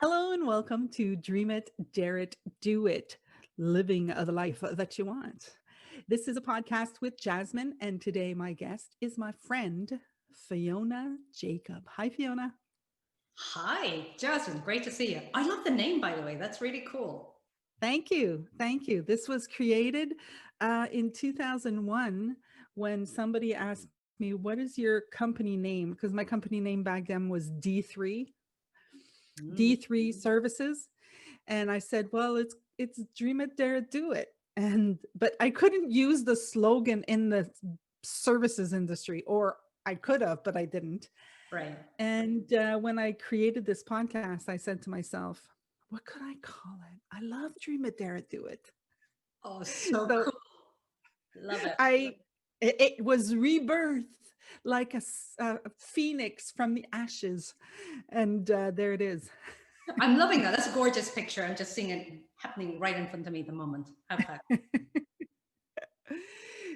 Hello and welcome to Dream It, Dare It, Do It, living the life that you want. This is a podcast with Jasmine, and today my guest is my friend, Fiona Jacob. Hi, Fiona. Hi, Jasmine. Great to see you. I love the name, by the way. That's really cool. Thank you. Thank you. This was created in 2001 when somebody asked me, what is your company name? Because my company name back then was D3, Mm. D3 Services. And I said, well, it's dream it, dare it, do it. And but I couldn't use the slogan in the services industry, or I could have, but I didn't. Right. And when I created this podcast, I said to myself, what could I call it? I love dream it, dare it, do it. Oh, so So cool. Love it. I it was rebirth like a phoenix from the ashes, and there it is. I'm loving that. That's a gorgeous picture. I'm just seeing it happening right in front of me at the moment. How fun.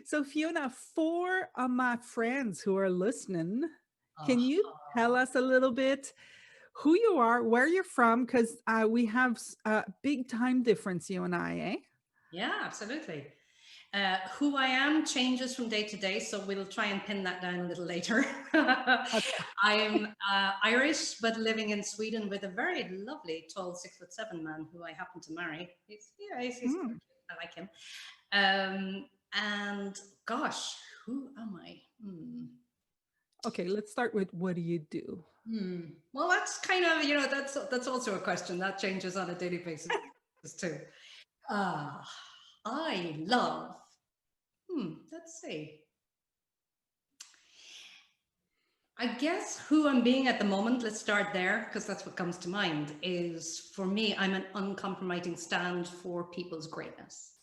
So, Fiona, for my friends who are listening, Oh, can you tell us a little bit who you are, where you're from? Because we have a big time difference, you and I, eh? yeah, absolutely. Who I am changes from day to day, so we'll try and pin that down a little later. Okay. I'm Irish, but living in Sweden with a very lovely, tall, 6'7" man who I happen to marry. He's Mm. I like him. And gosh, who am I? Okay, let's start with what do you do? Well, that's kind of that's also a question that changes on a daily basis too. Ah, I love. Let's see. I guess who I'm being at the moment, let's start there because that's what comes to mind, is for me, I'm an uncompromising stand for people's greatness.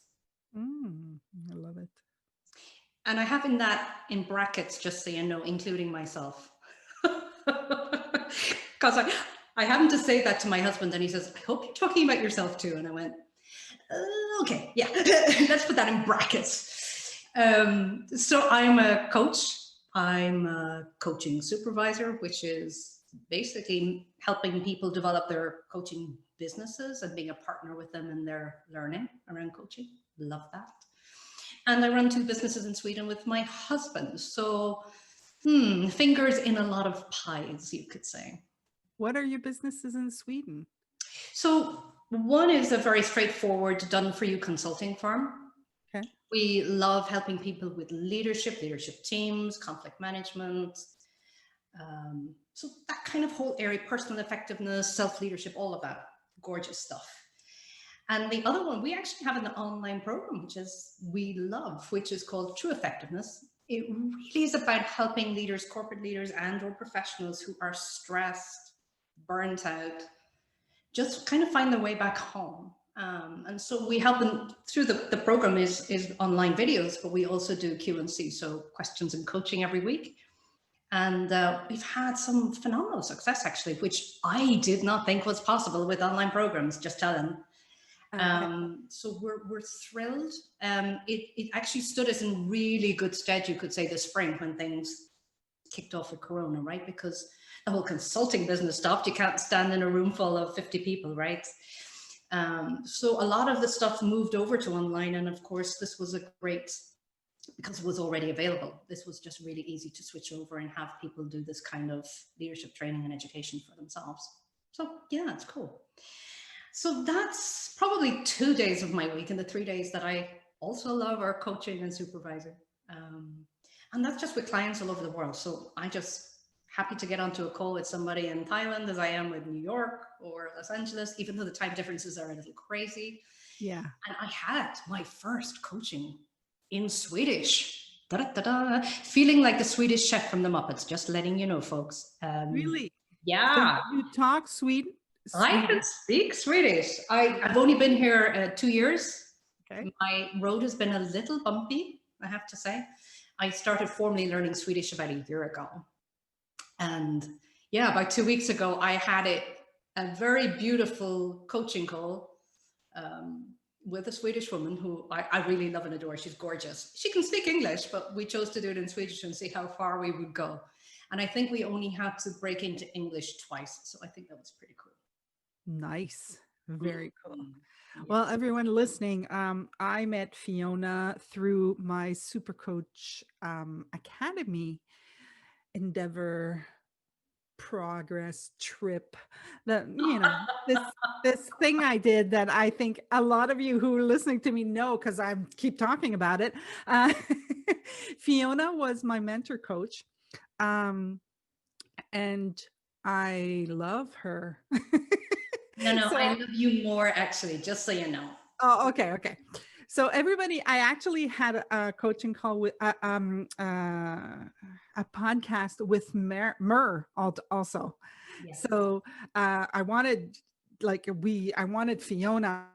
Mm, I love it. And I have in that in brackets, just so you know, including myself. Because I happened to say that to my husband and he says, I hope you're talking about yourself too. And I went, okay, yeah, let's put that in brackets. So I'm a coach. I'm a coaching supervisor, which is basically helping people develop their coaching businesses and being a partner with them in their learning around coaching. Love that. And I run two businesses in Sweden with my husband. So, fingers in a lot of pies, you could say. What are your businesses in Sweden? So, one is a very straightforward, done for you consulting firm. Okay. We love helping people with leadership teams, conflict management. So, that kind of whole area, personal effectiveness, self leadership, all of that gorgeous stuff. And the other one, we actually have an online program, which is we love, which is called True Effectiveness. It really is about helping leaders, corporate leaders and or professionals who are stressed, burnt out, just kind of find their way back home. And so we help them through the program is online videos, but we also do Q&C, so questions and coaching every week. And we've had some phenomenal success, actually, which I did not think was possible with online programs, just telling. Okay. So we're thrilled. It actually stood us in really good stead, you could say, this spring when things kicked off with Corona, right? Because the whole consulting business stopped. You can't stand in a room full of 50 people, right? So a lot of the stuff moved over to online. And of course, this was a great, because it was already available, this was just really easy to switch over and have people do this kind of leadership training and education for themselves. So yeah, it's cool. So that's probably 2 days of my week, and the 3 days that I also love are coaching and supervising. And that's just with clients all over the world. So I just happy to get onto a call with somebody in Thailand as I am with New York or Los Angeles, even though the time differences are a little crazy. Yeah. And I had my first coaching in Swedish. Da-da-da-da. Feeling like the Swedish chef from the Muppets, just letting you know, folks. Really? So Yeah, you talk Sweden? I Swedish. can speak Swedish. I've only been here 2 years. Okay. My road has been a little bumpy, I have to say. I started formally learning Swedish about a year ago. And yeah, about 2 weeks ago, I had a very beautiful coaching call with a Swedish woman who I really love and adore. She's gorgeous. She can speak English, but we chose to do it in Swedish and see how far we would go. And I think we only had to break into English twice. So I think that was pretty cool. Nice. Very cool. Mhm. Well, Yes. everyone listening, I met Fiona through my Supercoach Academy endeavor, progress, trip, that, this thing I did that I think a lot of you who are listening to me know because I keep talking about it. Uh, Fiona was my mentor coach, um, and I love her. No, no, I So, love you more actually, just so you know. oh, okay, okay. So everybody, I actually had a coaching call with a podcast with Mur also. Yes. So I wanted, I wanted Fiona.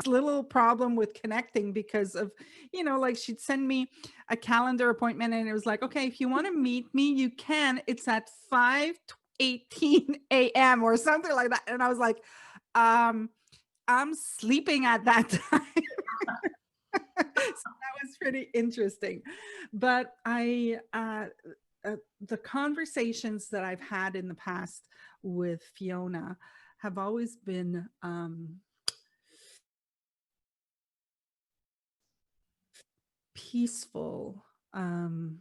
Little problem with connecting because of, like she'd send me a calendar appointment and it was like, okay, if you want to meet me, you can. It's at 5:18 a.m. or something like that. And I was like, um, I'm sleeping at that time. So that was pretty interesting. But the conversations that I've had in the past with Fiona have always been peaceful. Um,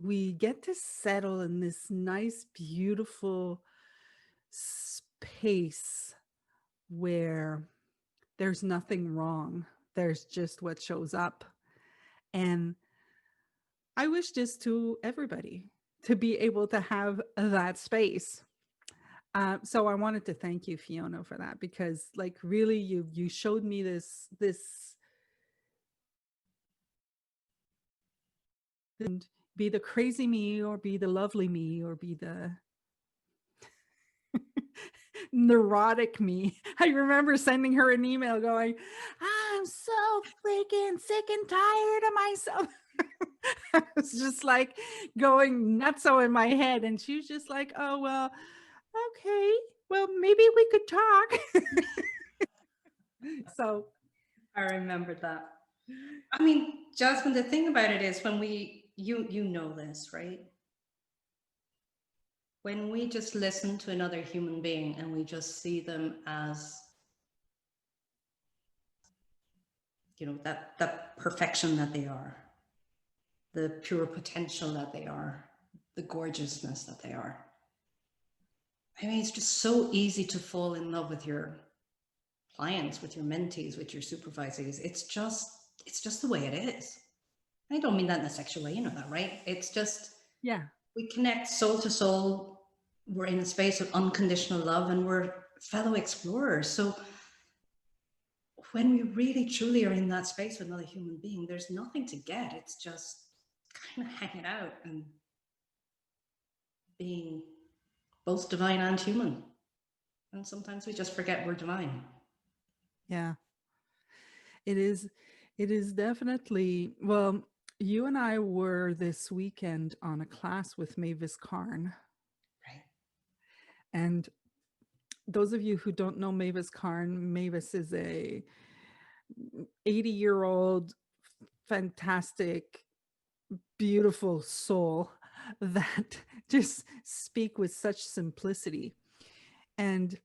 we get to settle in this nice, beautiful space where there's nothing wrong. There's just what shows up. And I wish this to everybody to be able to have that space. So I wanted to thank you, Fiona, for that because, like, really, you showed me this and be the crazy me or be the lovely me or be the neurotic me. I remember sending her an email going, I'm so freaking sick and tired of myself. I was just like going nutso in my head. And she was just like, oh, well, okay, well, maybe we could talk. So, I remember that. I mean, Jasmine, the thing about it is when you know this, right? When we just listen to another human being and we just see them as, that perfection that they are, the pure potential that they are, the gorgeousness that they are. I mean, it's just so easy to fall in love with your clients, with your mentees, with your supervisees. It's just the way it is. I don't mean that in a sexual way, you know that, right? It's just, yeah. we connect soul to soul. We're in a space of unconditional love and we're fellow explorers. So when we really truly are in that space with another human being, there's nothing to get. It's just kind of hanging out and being both divine and human. And sometimes we just forget we're divine. Yeah. It is it is definitely, well, you and I were this weekend on a class with Mavis Karn. Right. And those of you who don't know Mavis Karn, Mavis is a 80-year-old fantastic, beautiful soul that just speak with such simplicity. And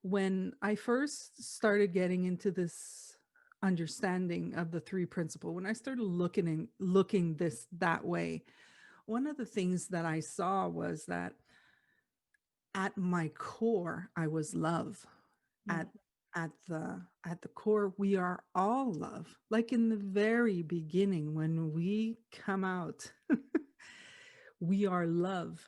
when I first started getting into this understanding of the three principle, when I started looking this that way, one of the things that I saw was that at my core, I was love. Mm. At at the core, we are all love. Like in the very beginning, when we come out, we are love.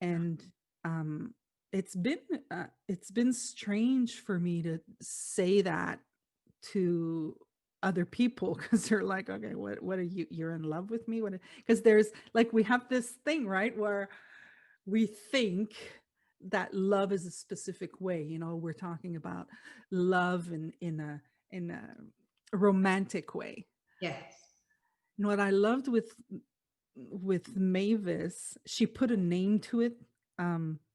And um, it's been strange for me to say that to other people because they're like, okay, what are you're in love with me? What? Because there's like we have this thing, right, where we think that love is a specific way. We're talking about love in a romantic way. Yes. And what I loved with Mavis, she put a name to it.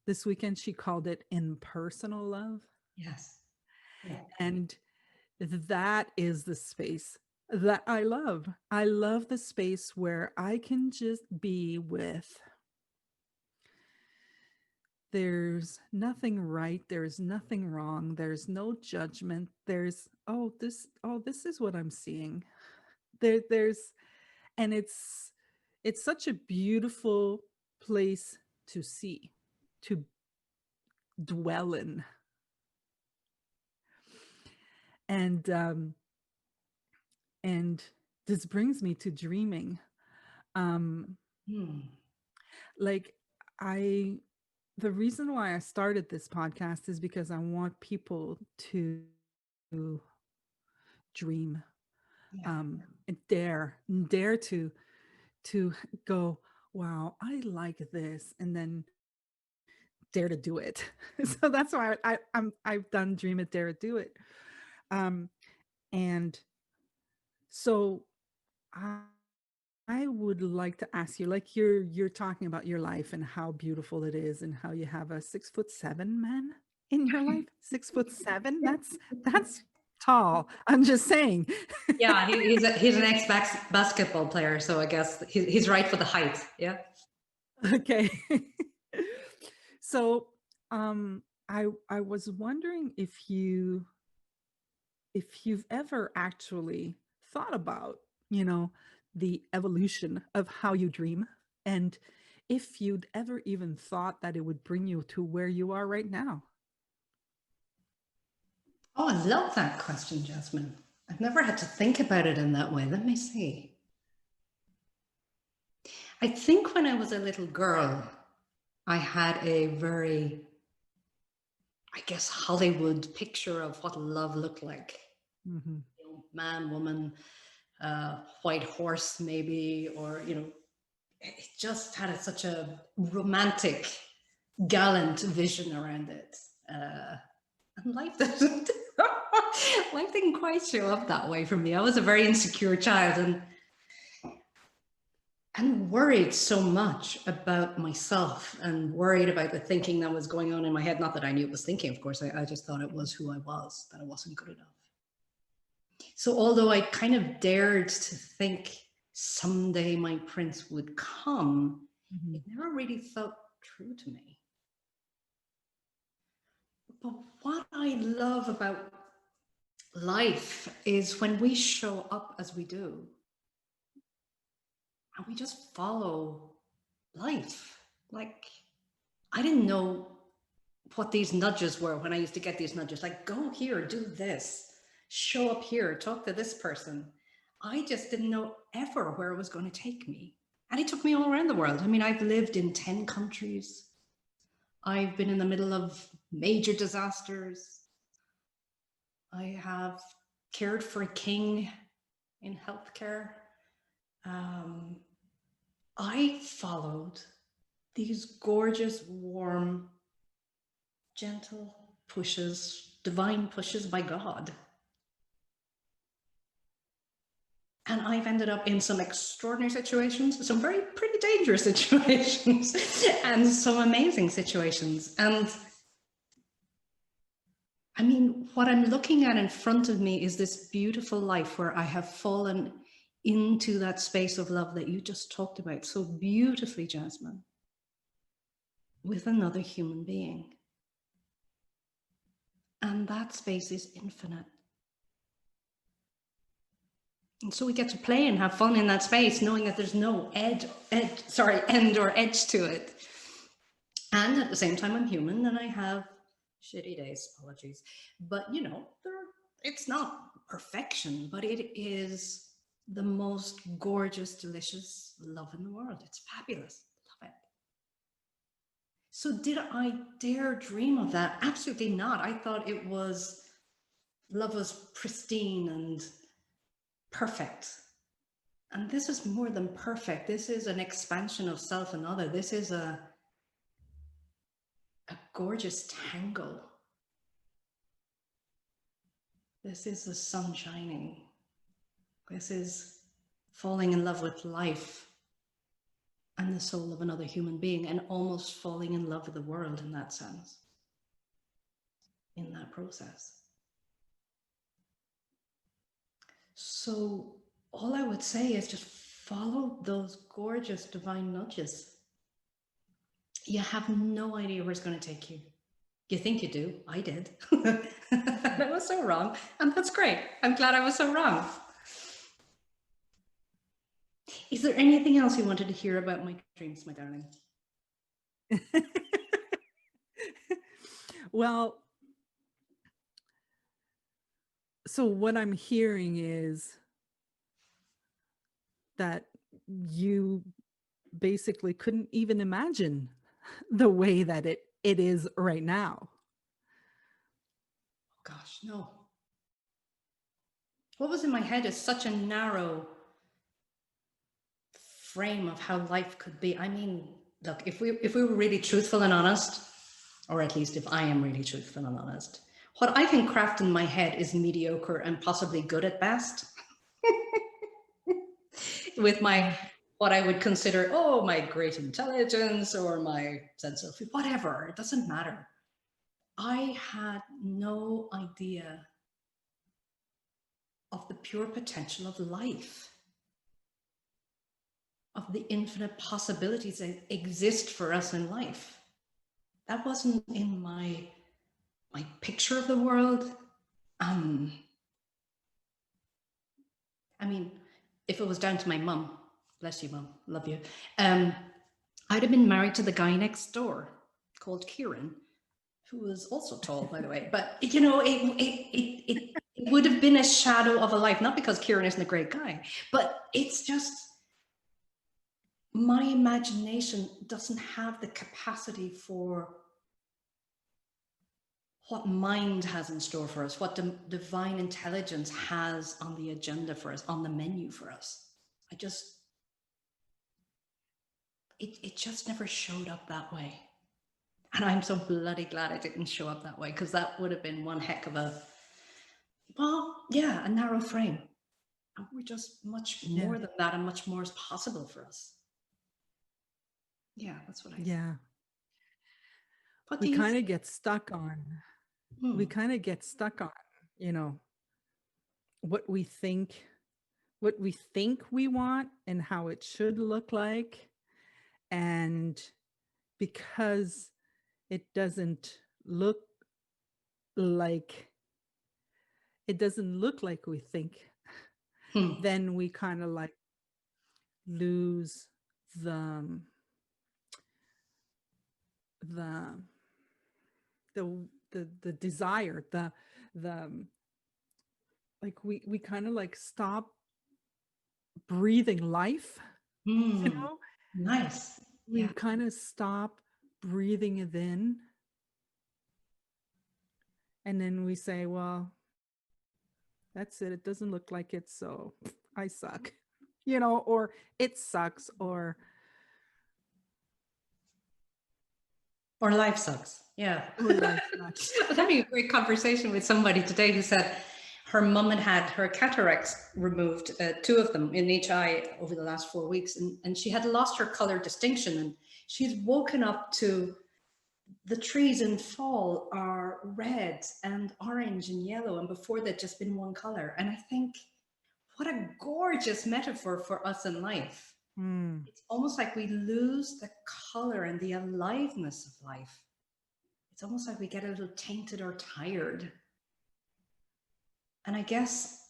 This weekend, she called it impersonal love. Yes. Yeah. And that is the space that I love. I love the space where I can just be with there's nothing right, there's nothing wrong, there's no judgment. There's, this is what I'm seeing. There's and it's such a beautiful place to see, to dwell in. And and this brings me to dreaming. Um Hmm. like I the reason why I started this podcast is because I want people to dream, Yeah. and dare to go, wow, I like this, and then dare to do it. So that's why I've done Dream It, Dare It, Do It. Um, and so I I would like to ask you, like you're talking about your life and how beautiful it is, and how you have a 6'7" man in your life. 6'7". That's tall. I'm just saying. Yeah, he's an basketball player, so I guess he's right for the height. Yeah. Okay. So I was wondering if you've ever actually thought about, the evolution of how you dream, and if you'd ever even thought that it would bring you to where you are right now. Oh, I love that question, Jasmine. I've never had to think about it in that way. Let me see. I think when I was a little girl, I had a very, I guess, Hollywood picture of what love looked like. Mm-hmm. You know, man, woman, white horse, maybe, or, it just had such a romantic, gallant vision around it. And life doesn't, life didn't quite show up that way for me. I was a very insecure child and worried so much about myself and worried about the thinking that was going on in my head. Not that I knew it was thinking, of course. I just thought it was who I was, that I wasn't good enough. So although I kind of dared to think someday my prince would come, Mm-hmm. it never really felt true to me. But what I love about life is when we show up as we do and we just follow life. Like, I didn't know what these nudges were when I used to get these nudges, like, go here, do this, show up here, talk to this person. I just didn't know ever where it was going to take me. And it took me all around the world. I mean, I've lived in 10 countries. I've been in the middle of major disasters. I have cared for a king in healthcare. I followed these gorgeous, warm, gentle pushes, divine pushes by God. And I've ended up in some extraordinary situations, some very pretty dangerous situations, and some amazing situations. And I mean, what I'm looking at in front of me is this beautiful life where I have fallen into that space of love that you just talked about so beautifully, Jasmine, with another human being. And that space is infinite. And so we get to play and have fun in that space, knowing that there's no end or edge to it. And at the same time, I'm human and I have shitty days, apologies. But it's not perfection, but it is the most gorgeous, delicious love in the world. It's fabulous. Love it. So did I dare dream of that? Absolutely not. I thought love was pristine and perfect. And this is more than perfect. This is an expansion of self and other. This is a gorgeous tango. This is the sun shining. This is falling in love with life and the soul of another human being, and almost falling in love with the world in that sense, in that process. So all I would say is just follow those gorgeous divine nudges You have no idea where it's going to take you. You think you do. I did. I was so wrong. And that's great. I'm glad I was so wrong. Is there anything else you wanted to hear about my dreams, my darling? Well, so what I'm hearing is that you basically couldn't even imagine the way that it is right now. Oh, gosh, no. What was in my head is such a narrow frame of how life could be. I mean, look, if we were really truthful and honest, or at least if I am really truthful and honest, what I can craft in my head is mediocre and possibly good at best. With my, what I would consider, oh, my great intelligence or my sense of whatever, it doesn't matter. I had no idea of the pure potential of life, of the infinite possibilities that exist for us in life. That wasn't in my picture of the world. I mean, if it was down to my mum, bless you, Mum, love you, I'd have been married to the guy next door called Kieran, who was also tall, by the way. But you know, it would have been a shadow of a life, not because Kieran isn't a great guy, but it's just my imagination doesn't have the capacity for what mind has in store for us, what divine intelligence has on the agenda for us, on the menu for us. It just never showed up that way. And I'm so bloody glad it didn't show up that way, because that would have been one heck of a, well, yeah, a narrow frame. And we're just much more than that, and much more is possible for us. Yeah, that's what I think. We kind of get stuck on, you know, what we think we want and how it should look like. And because it doesn't look like we think, then we kind of like lose the desire, the like we kind of like stop breathing life, you know? Nice. We kind of stop breathing it in. And then we say, well, that's it. It doesn't look like it, so I suck, you know, or it sucks, or life sucks. Yeah. Or life sucks. I was having a great conversation with somebody today who said her mum had her cataracts removed, 2 of them in each eye over the last 4 weeks. And she had lost her color distinction. And she's woken up to the trees in fall are red and orange and yellow. And before they'd just been one color. And I think, what a gorgeous metaphor for us in life. It's almost like we lose the color and the aliveness of life. It's almost like we get a little tainted or tired. And I guess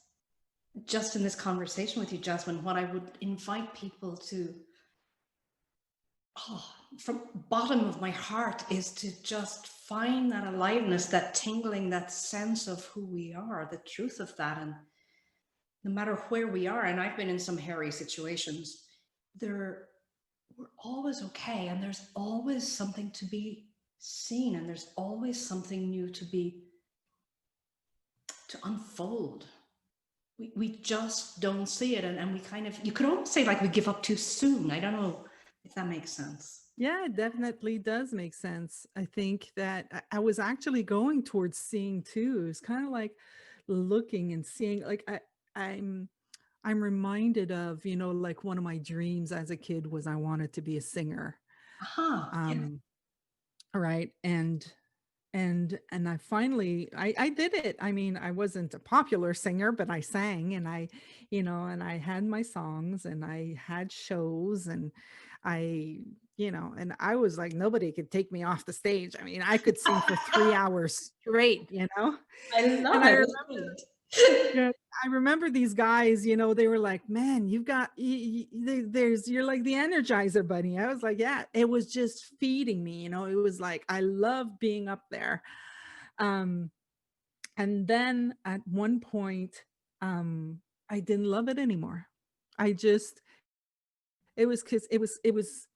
just in this conversation with you, Jasmine, what I would invite people to, from bottom of my heart, is to just find that aliveness, that tingling, that sense of who we are, the truth of that. And no matter where we are, and I've been in some hairy situations, we're always okay. And there's always something to be seen, and there's always something new to unfold. We just don't see it, and we kind of, you could almost say, like, we give up too soon. I don't know if that makes sense. Yeah, it definitely does make sense. I think that I was actually going towards seeing too. It's kind of like looking and seeing, like I'm reminded of, you know, like one of my dreams as a kid was I wanted to be a singer. Right. And I finally, I did it. I mean, I wasn't a popular singer, but I sang, and I, you know, and I had my songs, and I had shows, and I, and I was like, nobody could take me off the stage. I mean, I could sing for 3 hours straight. I love And I it. remember, It's brilliant. yeah, I remember these guys, they were like, man, you've got, you're like the Energizer Bunny. I was like, yeah, it was just feeding me, it was like, I love being up there. Um, and then at one point, I didn't love it anymore. I just, it was because it was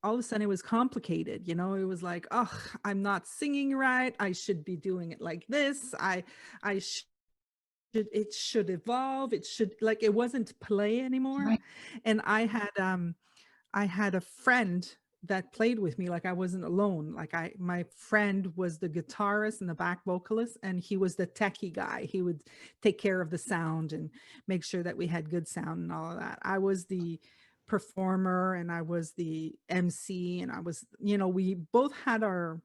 all of a sudden it was complicated. It was like, oh, I'm not singing right. I should be doing it like this. I should, it should evolve. It should, like, it wasn't play anymore. Right. And I had a friend that played with me. Like, I wasn't alone. Like, my friend was the guitarist and the back vocalist, and he was the techie guy. He would take care of the sound and make sure that we had good sound and all of that. I was the performer and I was the MC, and I was, we both had our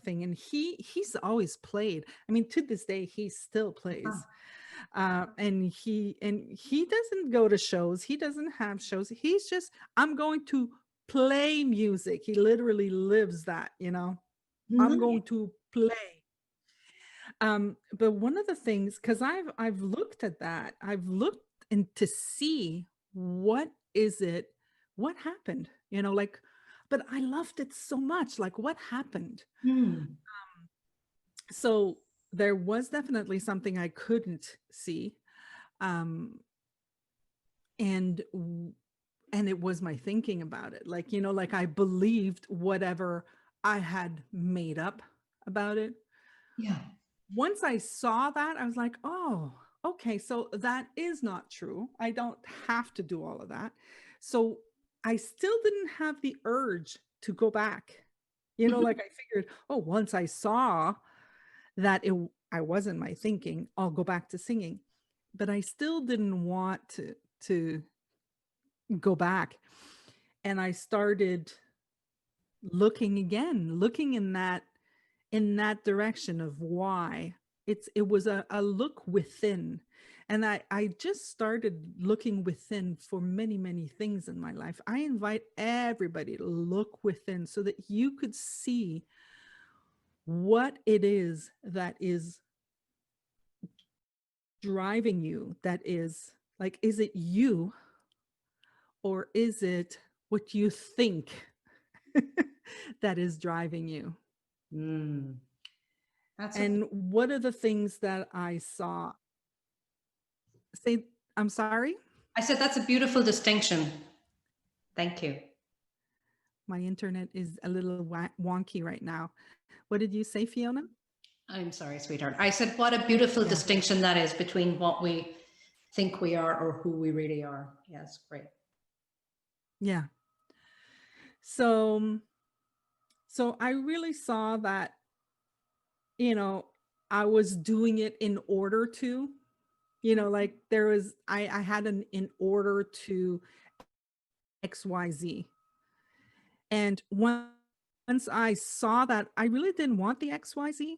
thing, and he's always played. I mean, to this day he still plays. And he doesn't go to shows. He doesn't have shows. He's just, I'm going to play music. He literally lives that. I'm Nice. going to play. But one of the things, because I've looked at that, I've looked and to see what happened, like, but I loved it so much. Like, what happened? Hmm. So there was definitely something I couldn't see. Um, and and it was my thinking about it. Like, like, I believed whatever I had made up about it. Yeah. Once I saw that, I was like, oh, okay, so that is not true. I don't have to do all of that. So I still didn't have the urge to go back. Like, I figured, oh, once I saw that I wasn't my thinking, I'll go back to singing. But I still didn't want to go back. And I started looking again, looking in that direction of why. It was a look within. And I just started looking within for many, many things in my life. I invite everybody to look within so that you could see what it is that is driving you, that is, like, is it you, or is it what you think that is driving you? Mm. That's a, And what are the things that I saw? Say, I'm sorry, I said that's a beautiful distinction. Thank you. my internet is a little wonky right now. What did you say, Fiona? I'm sorry, sweetheart. I said what a beautiful Yeah. distinction that is between what we think we are or who we really are. Yes, great. Yeah. So I really saw that, you know, I was doing it in order to, like, I had an in order to XYZ. And once I saw that I really didn't want the XYZ,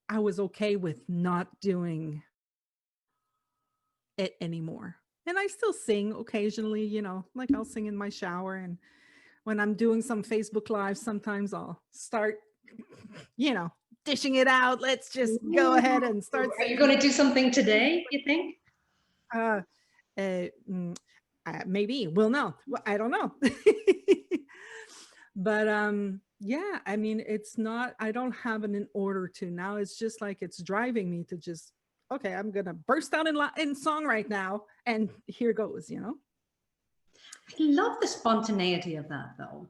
I was okay with not doing it anymore. And I still sing occasionally, like, I'll sing in my shower. And when I'm doing some Facebook Live, sometimes I'll start, you know, dishing it out. Let's just go Ooh. ahead and start Are you singing. going to do something today, you think? Uh, uh, mm, Maybe we'll know. Well, I don't know. But yeah, I mean, it's not, I don't have an in order to now. It's just like, it's driving me to just, okay, I'm gonna burst out in song right now, and here goes. I love the spontaneity of that, though.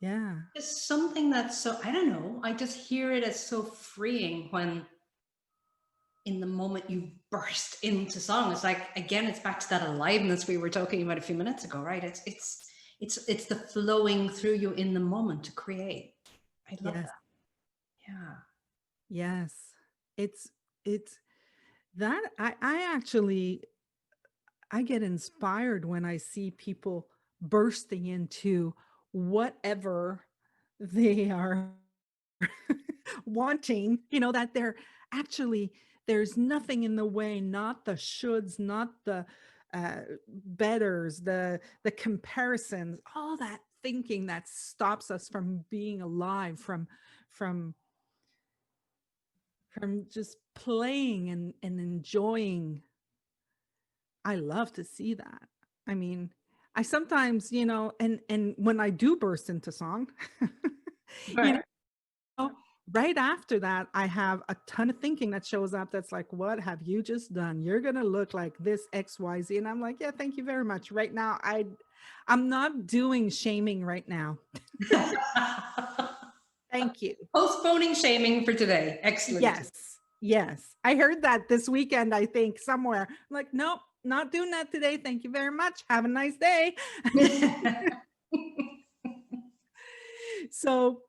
Yeah. It's something that's so, I don't know, I just hear it as so freeing when in the moment you burst into song. It's like, again, it's back to that aliveness we were talking about a few minutes ago, right? It's the flowing through you in the moment to create. I love Yes. that. Yeah. Yes. It's that I actually, I get inspired when I see people bursting into whatever they are wanting, that they're actually, there's nothing in the way, not the shoulds, not the betters, the comparisons, all that thinking that stops us from being alive, from just playing and enjoying. I love to see that. I mean, I sometimes, and when I do burst into song, you Right. know, right after that, I have a ton of thinking that shows up that's like, what have you just done? You're gonna look like this XYZ. And I'm like, yeah, thank you very much. Right now, I'm not doing shaming right now. Thank you. Postponing shaming for today. Excellent. Yes. Yes. I heard that this weekend, I think, somewhere. I'm like, nope, not doing that today. Thank you very much. Have a nice day. So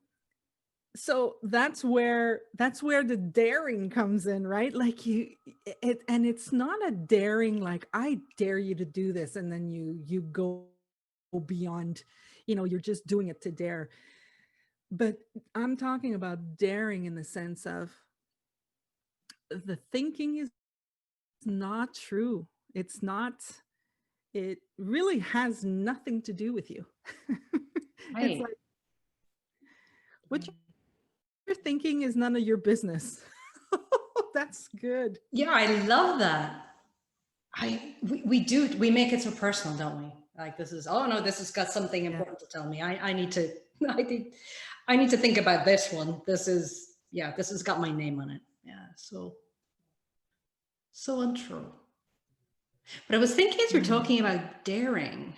that's where the daring comes in, right? Like and it's not a daring like I dare you to do this and then you go beyond, you're just doing it to dare. But I'm talking about daring in the sense of the thinking is not true. It's not, it really has nothing to do with you. It's Right. like what you're thinking is none of your business. That's good. Yeah, I love that. We make it so personal, don't we? Like this is, oh no, this has got something Yeah. important to tell me. I need to I need to think about this one. This has got my name on it. Yeah, so untrue. But I was thinking as you're Mm. talking about daring,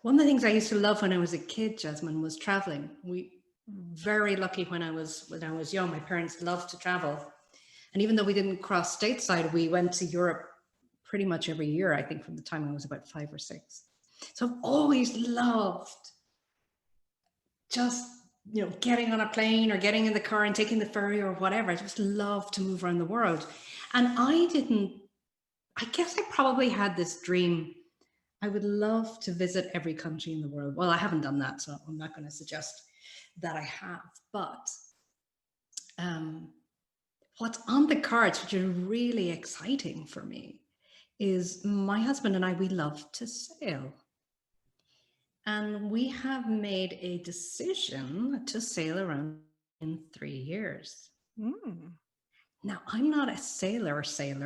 one of the things I used to love when I was a kid, Jasmine, was traveling. We very lucky when I was young. My parents loved to travel. And even though we didn't cross stateside, we went to Europe pretty much every year, I think, from the time I was about 5 or 6. So I've always loved just, getting on a plane or getting in the car and taking the ferry or whatever. I just love to move around the world. And I guess I probably had this dream. I would love to visit every country in the world. Well, I haven't done that, so I'm not going to suggest that I have. But what's on the cards, which are really exciting for me, is my husband and I, we love to sail. And we have made a decision to sail around in 3 years. Mm. Now, I'm not a sailor.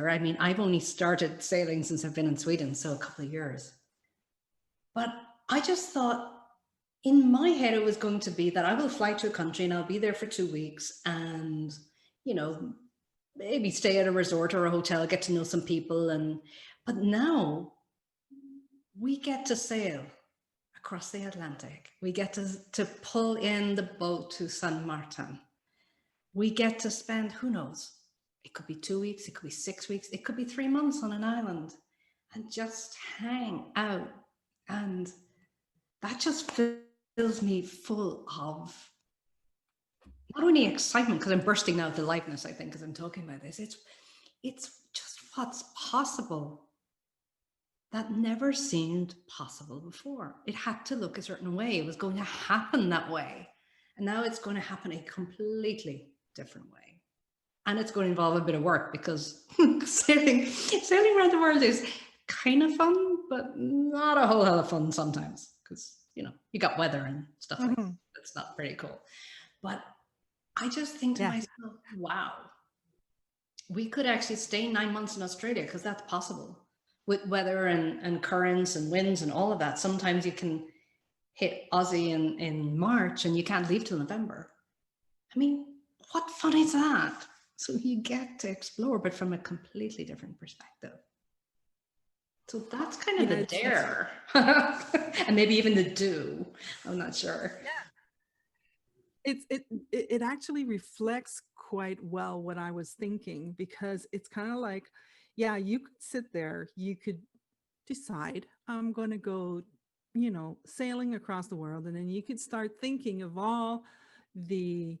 I mean, I've only started sailing since I've been in Sweden, so a couple of years. But I just thought in my head, it was going to be that I will fly to a country and I'll be there for 2 weeks and, maybe stay at a resort or a hotel, get to know some people. But now we get to sail across the Atlantic. We get to pull in the boat to San Martin. We get to spend, who knows, it could be 2 weeks, it could be 6 weeks, it could be 3 months on an island and just hang out. And that just fills me full of not only excitement, because I'm bursting out the lightness, I think, as I'm talking about this. It's just what's possible that never seemed possible before. It had to look a certain way. It was going to happen that way. And now it's going to happen a completely different way. And it's going to involve a bit of work because sailing around the world is kind of fun, but not a whole hell of fun sometimes because, you got weather and stuff like that. That's not very cool. But I just think to myself, wow, we could actually stay 9 months in Australia because that's possible with weather and currents and winds and all of that. Sometimes you can hit Aussie in March and you can't leave till November. I mean, what fun is that? So you get to explore, but from a completely different perspective. So that's kind of the dare. And maybe even the do. I'm not sure. Yeah. It actually reflects quite well what I was thinking, because it's kind of like, yeah, you could sit there, you could decide, I'm going to go, sailing across the world. And then you could start thinking of all the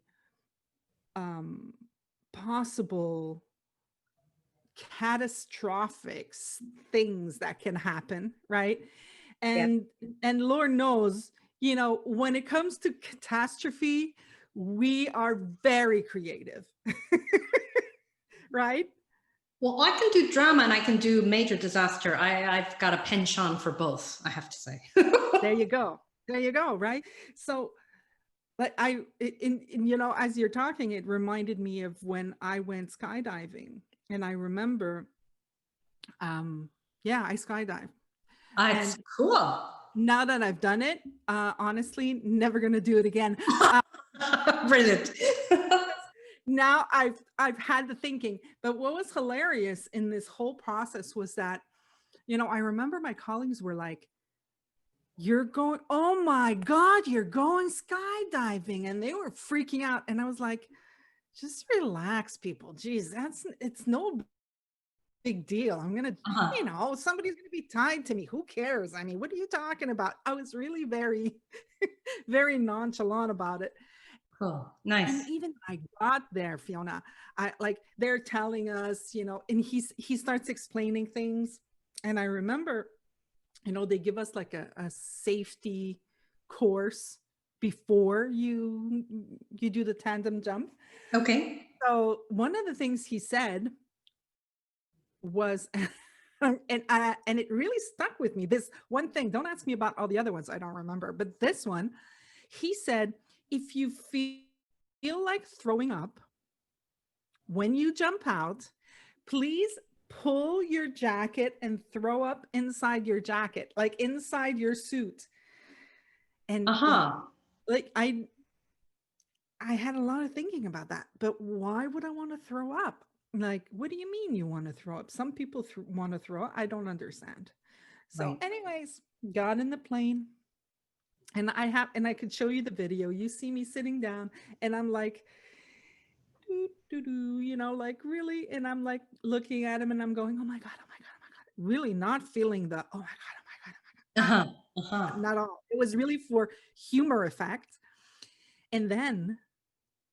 possible catastrophic things that can happen, right? And Lord knows, when it comes to catastrophe, we are very creative. Right? Well, I can do drama and I can do major disaster. I've got a penchant for both, I have to say. There you go. There you go. Right. So, but as you're talking, it reminded me of when I went skydiving, and I remember, yeah, I skydived. It's And cool. now that I've done it, honestly, never going to do it again. Brilliant. Now I've had the thinking, but what was hilarious in this whole process was that, I remember my colleagues were like, "You're going, oh my God, you're going skydiving." And they were freaking out. And I was like, just relax, people. Geez, it's no big deal. I'm going to, somebody's going to be tied to me. Who cares? I mean, what are you talking about? I was really very, very nonchalant about it. Cool. And Nice. even I got there, Fiona, they're telling us, and he starts explaining things. And I remember, they give us like a safety course before you do the tandem jump. Okay. So one of the things he said was, and it really stuck with me. This one thing, don't ask me about all the other ones, I don't remember, but this one, he said, if you feel like throwing up when you jump out, please pull your jacket and throw up inside your jacket, like inside your suit. And like I had a lot of thinking about that, but why would I want to throw up? Like, what do you mean you want to throw up? Some people want to throw up. I don't understand. So Right. anyways, got in the plane, and I could show you the video. You see me sitting down, and I'm like, like really, and I'm like looking at him, and I'm going, oh my God, oh my God, oh my God, really not feeling the oh my God, oh my God, oh my God, not all. It was really for humor effect. And then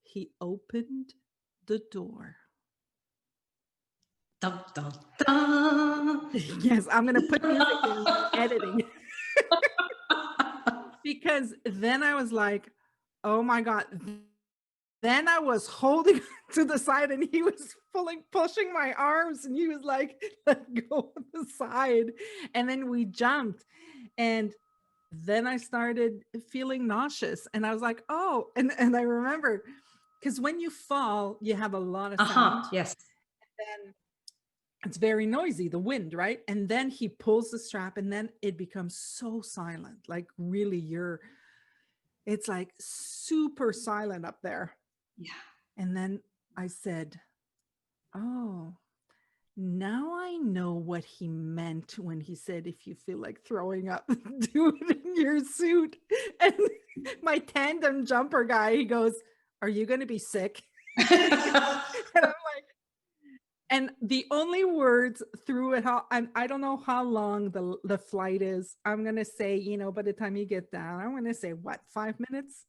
he opened the door. Dun, dun, dun. Yes, I'm gonna put music in editing. Because then I was like, oh my God. Then I was holding to the side, and he was pushing my arms, and he was like, let go of the side. And then we jumped. And then I started feeling nauseous, and I was like, oh, and I remember, because when you fall, you have a lot of sound. Yes. And it's very noisy, the wind, right? And then he pulls the strap, and then it becomes so silent. Like really, it's like super silent up there. Yeah. And then I said, oh, now I know what he meant when he said, if you feel like throwing up, do it in your suit. And my tandem jumper guy, he goes, are you going to be sick? And I'm like, and the only words through it all, I don't know how long the flight is. I'm going to say, by the time you get down, I'm going to say, what, 5 minutes?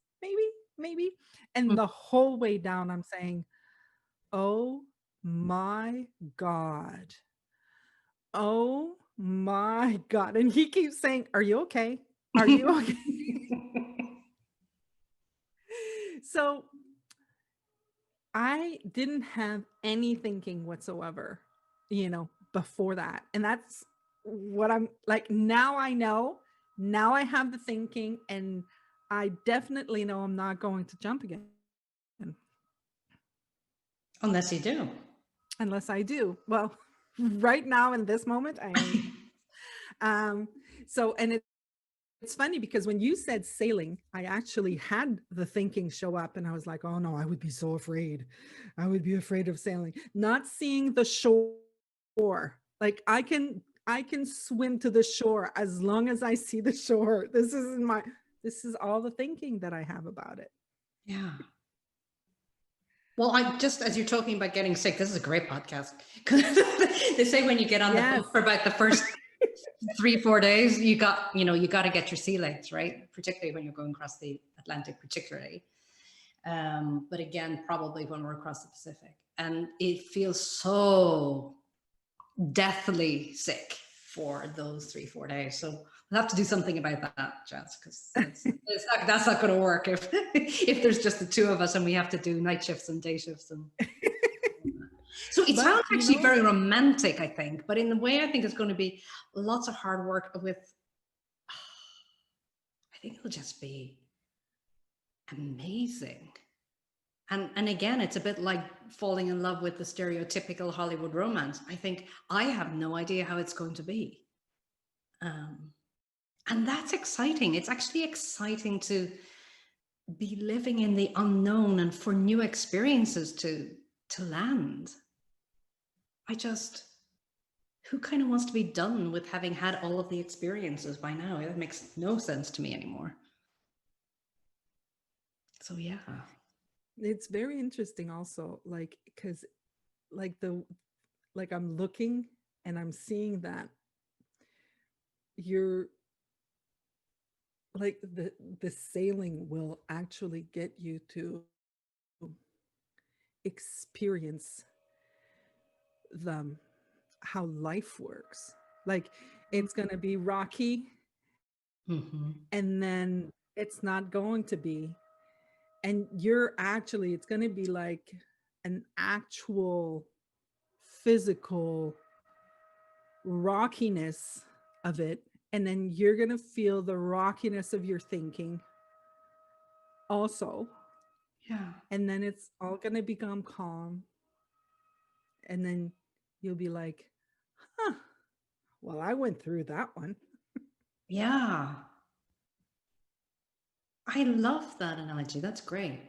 Maybe. And the whole way down, I'm saying, oh my God. Oh my God. And he keeps saying, are you okay? Are you okay? So I didn't have any thinking whatsoever, before that. And that's what I'm like. Now I know, now I have the thinking, and I definitely know I'm not going to jump again. Unless you do. Unless I do. Well, right now in this moment, I am. So, and it's funny because when you said sailing, I actually had the thinking show up, and I was like, oh no, I would be so afraid. I would be afraid of sailing, not seeing the shore. Like I can swim to the shore as long as I see the shore. This is all the thinking that I have about it. Yeah. Well, as you're talking about getting sick, this is a great podcast. They say when you get on the boat for about the first 3-4 days, you got to get your sea legs, right? Particularly when you're going across the Atlantic, particularly. But again, probably when we're across the Pacific. And it feels so deathly sick for those 3-4 days. So we'll have to do something about that, Jazz, because that's not going to work if there's just the two of us and we have to do night shifts and day shifts. And so it sounds actually very romantic, I think, but in the way I think it's going to be lots of hard work with, I think it'll just be amazing. And again, it's a bit like falling in love with the stereotypical Hollywood romance. I think I have no idea how it's going to be. And that's exciting. It's actually exciting to be living in the unknown and for new experiences to land. Who kind of wants to be done with having had all of the experiences by now? It makes no sense to me anymore. So yeah. It's very interesting also, like, because like I'm looking and I'm seeing that you're like the sailing will actually get you to experience the how life works. Like it's going to be rocky, and then it's not going to be, and it's going to be like an actual physical rockiness of it, and then you're going to feel the rockiness of your thinking also. Yeah. And then it's all going to become calm, and then you'll be like, huh, well, I went through that one. Yeah. I love that analogy. That's great.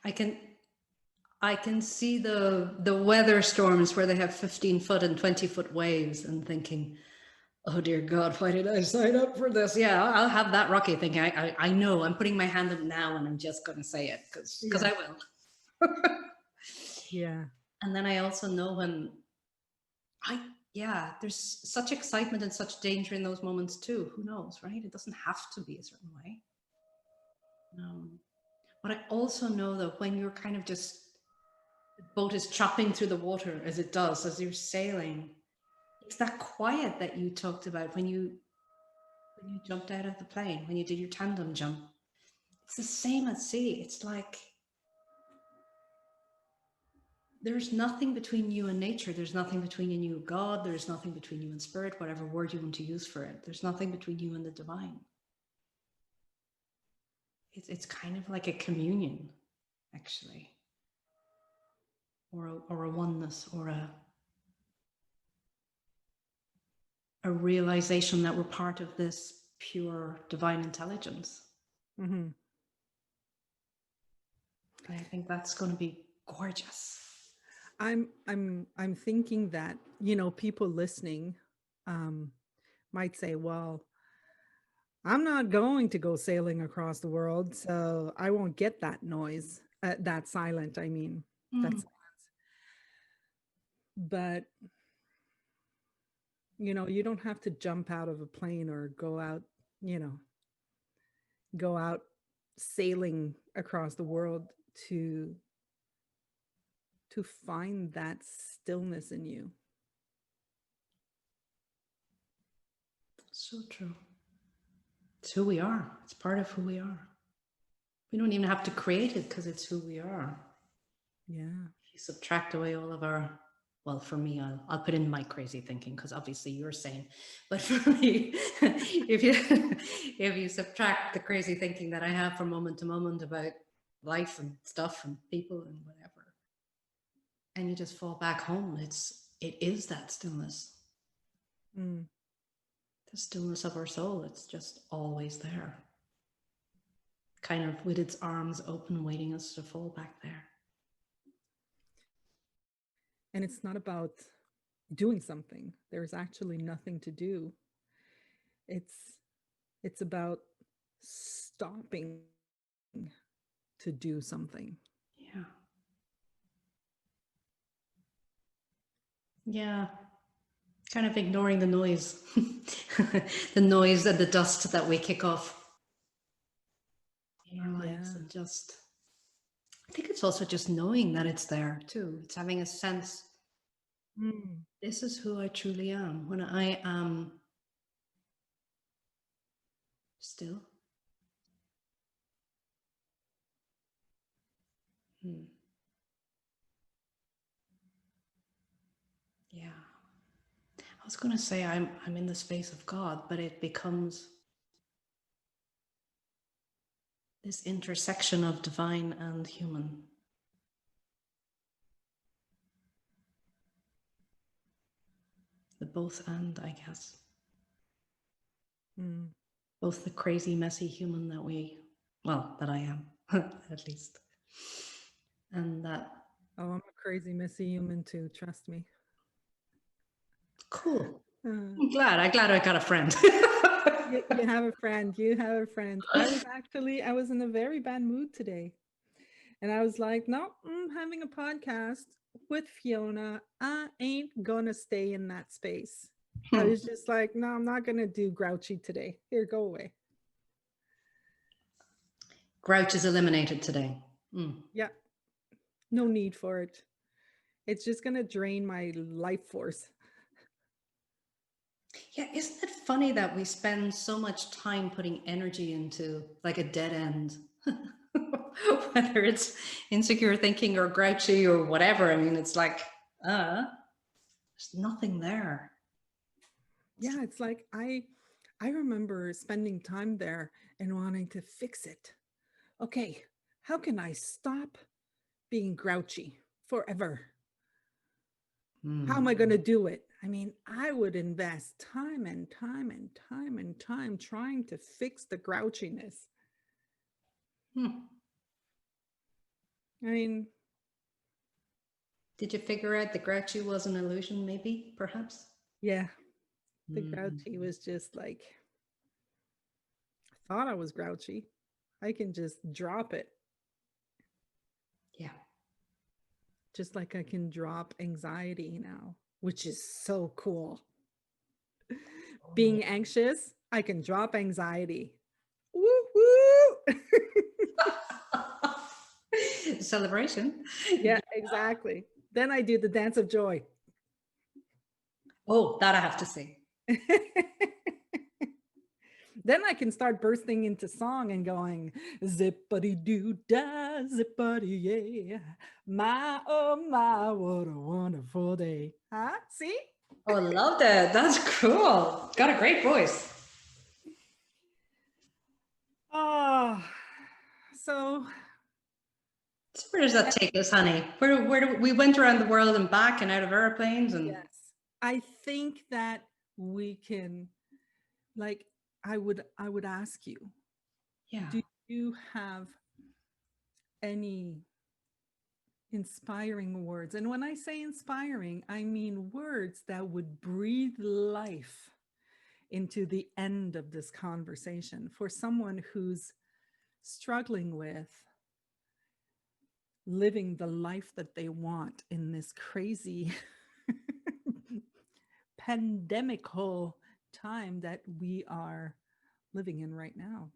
I can see the weather storms where they have 15-foot and 20-foot waves and thinking, oh dear God, why did I sign up for this? Yeah, I'll have that rocky thinking. I know, I'm putting my hand up now and I'm just going to say it because I will. Yeah. And then I also know when there's such excitement and such danger in those moments too. Who knows, right? It doesn't have to be a certain way. But I also know that when you're kind of just, the boat is chopping through the water as it does, as you're sailing, it's that quiet that you talked about when you jumped out of the plane, when you did your tandem jump. It's the same at sea. It's like there's nothing between you and nature. There's nothing between you and you, God. There's nothing between you and spirit, whatever word you want to use for it. There's nothing between you and the divine. It's kind of like a communion, actually, or a oneness, or a realization that we're part of this pure divine intelligence. Mm-hmm. And I think that's going to be gorgeous. I'm thinking that, people listening might say, well, I'm not going to go sailing across the world, so I won't get that noise, that silent, I mean, that silence. But, you don't have to jump out of a plane or go out sailing across the world to find that stillness in you. So true. It's who we are. It's part of who we are. We don't even have to create it because it's who we are. Yeah. If you subtract away all of our, well, for me, I'll put in my crazy thinking because obviously you're sane. But for me, if you subtract the crazy thinking that I have from moment to moment about life and stuff and people and whatever, and you just fall back home, it is that stillness. The stillness of our soul. It's just always there, kind of with its arms open, waiting us to fall back there. And it's not about doing something. There's actually nothing to do. It's about stopping to do something. Yeah. Yeah. Kind of ignoring the noise, the noise and the dust that we kick off in our lives, and just, I think it's also just knowing that it's there too. It's having a sense, this is who I truly am when I am still. Yeah. was going to say I'm in the space of God, but it becomes this intersection of divine and human. The both and, I guess. Mm. Both the crazy, messy human that I am, at least. And that. Oh, I'm a crazy, messy human too. Trust me. Cool. Uh, I'm glad I got a friend. you have a friend. You have a friend. I was in a very bad mood today. And I was like, no, I'm having a podcast with Fiona. I ain't gonna stay in that space. I was just like, no, I'm not gonna do grouchy today. Here, go away. Grouch is eliminated today. Yeah. No need for it. It's just gonna drain my life force. Yeah, isn't it funny that we spend so much time putting energy into like a dead end? Whether it's insecure thinking or grouchy or whatever. I mean, it's like, there's nothing there. Yeah, it's like I remember spending time there and wanting to fix it. Okay, how can I stop being grouchy forever? How am I going to do it? I mean, I would invest time and time and time and time trying to fix the grouchiness. I mean, did you figure out the grouchy was an illusion, maybe, perhaps? Yeah, the grouchy was just like, I thought I was grouchy. I can just drop it. Yeah. Just like I can drop anxiety now, which is so cool. Being anxious, I can drop anxiety. Woo woo! Celebration. Yeah, exactly. Then I do the dance of joy. Oh, that I have to see. Then I can start bursting into song and going, zippity doo da, zippity yeah. My, oh my, what a wonderful day. Huh? See? Oh, I love that. That's cool. Got a great voice. Oh, so where does that take us, honey? Where do we went around the world and back and out of airplanes? And yes, I think that we can, like, I would ask you, do you have any inspiring words? And when I say inspiring, I mean words that would breathe life into the end of this conversation for someone who's struggling with living the life that they want in this crazy pandemical time that we are living in right now.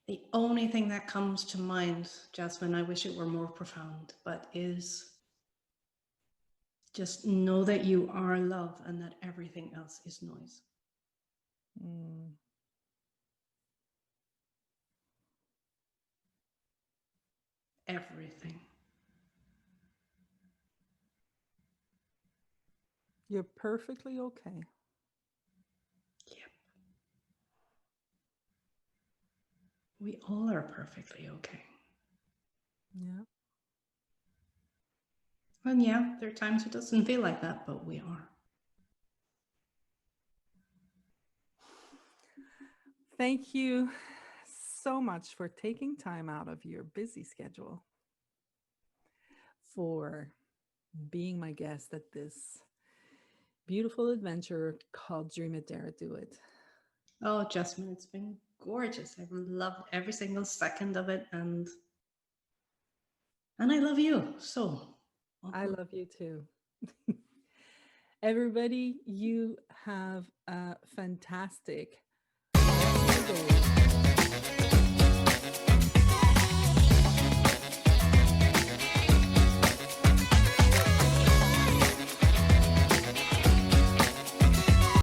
The only thing that comes to mind, Jasmine, I wish it were more profound, but is just know that you are love and that everything else is noise. Everything. You're perfectly okay. Yep. We all are perfectly okay. Yeah. And yeah, there are times it doesn't feel like that, but we are. Thank you so much for taking time out of your busy schedule for being my guest at this beautiful adventure called Dream It, Dare It, Do It. Oh, Jasmine, it's been gorgeous. I've loved every single second of it, and I love you. So I love you too. Everybody, you have a fantastic day.